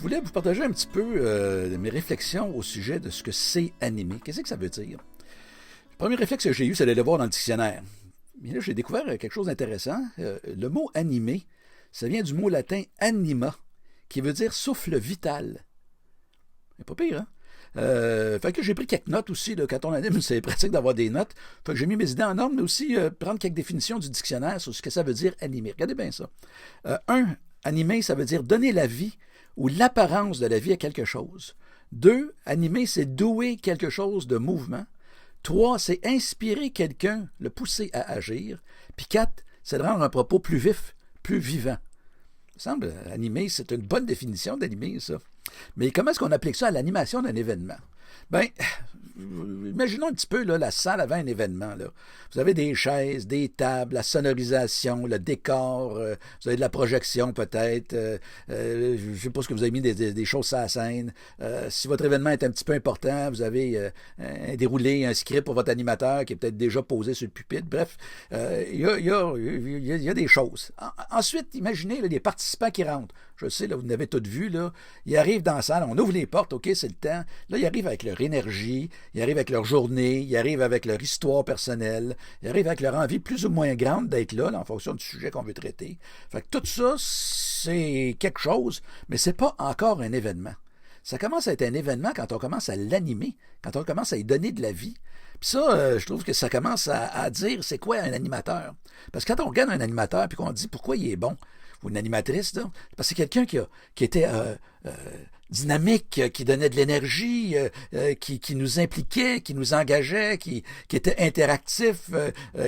voulais vous partager un petit peu mes réflexions au sujet de ce que c'est animer. Qu'est-ce que ça veut dire? Le premier réflexe que j'ai eu, c'est d'aller voir dans le dictionnaire. Mais là, j'ai découvert quelque chose d'intéressant. Le mot animé, ça vient du mot latin anima, qui veut dire souffle vital. C'est pas pire, hein? Fait que j'ai pris quelques notes aussi. Là, quand on anime, c'est pratique d'avoir des notes. Fait que j'ai mis mes idées en ordre, mais aussi prendre quelques définitions du dictionnaire sur ce que ça veut dire animer. Regardez bien ça. Animer, ça veut dire donner la vie ou l'apparence de la vie à quelque chose. 2, animer, c'est douer quelque chose de mouvement. 3, c'est inspirer quelqu'un, le pousser à agir. Puis 4, c'est de rendre un propos plus vif, plus vivant. Il me semble, animer, c'est une bonne définition d'animer, ça. Mais comment est-ce qu'on applique ça à l'animation d'un événement? Bien, imaginons un petit peu là, la salle avant un événement. Là. Vous avez des chaises, des tables, la sonorisation, le décor, vous avez de la projection peut-être. Je ne sais pas ce que vous avez mis des choses sur la scène. Si votre événement est un petit peu important, vous avez un déroulé, un script pour votre animateur qui est peut-être déjà posé sur le pupitre. Bref, il y a des choses. Ensuite, imaginez là, les participants qui rentrent. Je sais, là, vous l'avez tous vu, là. Ils arrivent dans la salle, on ouvre les portes, OK, c'est le temps. Là, ils arrivent avec leur énergie, ils arrivent avec leur journée, ils arrivent avec leur histoire personnelle, ils arrivent avec leur envie plus ou moins grande d'être là, en fonction du sujet qu'on veut traiter. Fait que tout ça, c'est quelque chose, mais c'est pas encore un événement. Ça commence à être un événement quand on commence à l'animer, quand on commence à y donner de la vie. Puis ça, je trouve que ça commence à dire c'est quoi un animateur. Parce que quand on regarde un animateur puis qu'on dit pourquoi il est bon, ou une animatrice, là, parce que c'est quelqu'un qui était dynamique, qui donnait de l'énergie, qui nous impliquait, qui nous engageait, qui était interactif,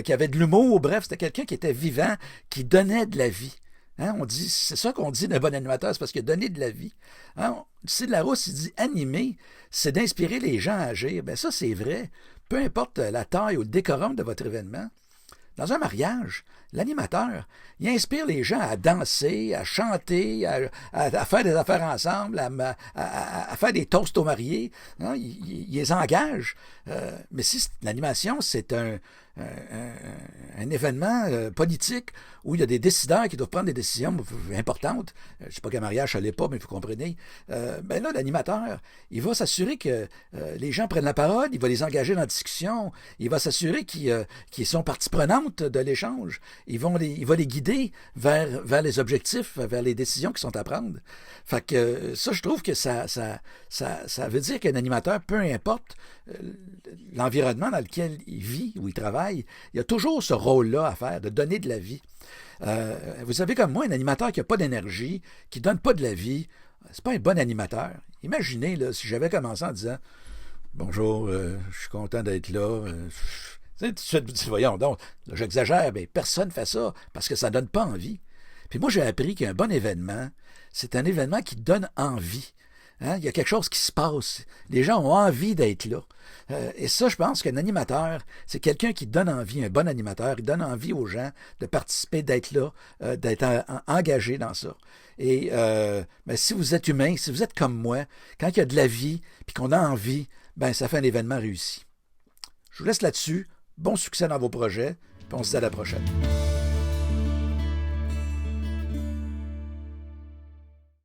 qui avait de l'humour. Bref, c'était quelqu'un qui était vivant, qui donnait de la vie. Hein, on dit, c'est ça qu'on dit d'un bon animateur, c'est parce qu'il a donné de la vie. Hein, Lucie de la Rousse, il dit animer, c'est d'inspirer les gens à agir. Ben ça, c'est vrai. Peu importe la taille ou le décorum de votre événement. Dans un mariage, l'animateur, il inspire les gens à danser, à chanter, à faire des affaires ensemble, à faire des toasts aux mariés. Hein, il les engage. Mais si l'animation, c'est un événement politique où il y a des décideurs qui doivent prendre des décisions importantes. Je ne sais pas quel mariage ça l'est pas, mais vous comprenez. Ben là, l'animateur, il va s'assurer que les gens prennent la parole, il va les engager dans la discussion, il va s'assurer qu'ils sont partie prenante de l'échange. Il va les guider vers les objectifs, vers les décisions qui sont à prendre. Fait que ça, je trouve que ça veut dire qu'un animateur, peu importe l'environnement dans lequel il vit ou il travaille, il y a toujours ce rôle-là à faire, de donner de la vie. Vous savez, comme moi, un animateur qui n'a pas d'énergie, qui ne donne pas de la vie, c'est pas un bon animateur. Imaginez là, si j'avais commencé en disant « Bonjour, je suis content d'être là. Tout de suite, vous dites, voyons donc, là, j'exagère, mais personne ne fait ça parce que ça ne donne pas envie. Puis moi, j'ai appris qu'un bon événement, c'est un événement qui donne envie. Hein? Il y a quelque chose qui se passe. Les gens ont envie d'être là. Et ça, je pense qu'un animateur, c'est quelqu'un qui donne envie, un bon animateur, il donne envie aux gens de participer, d'être là, d'être engagé dans ça. Et ben, si vous êtes humain, si vous êtes comme moi, quand il y a de la vie, puis qu'on a envie, ben ça fait un événement réussi. Je vous laisse là-dessus. Bon succès dans vos projets, puis on se dit à la prochaine.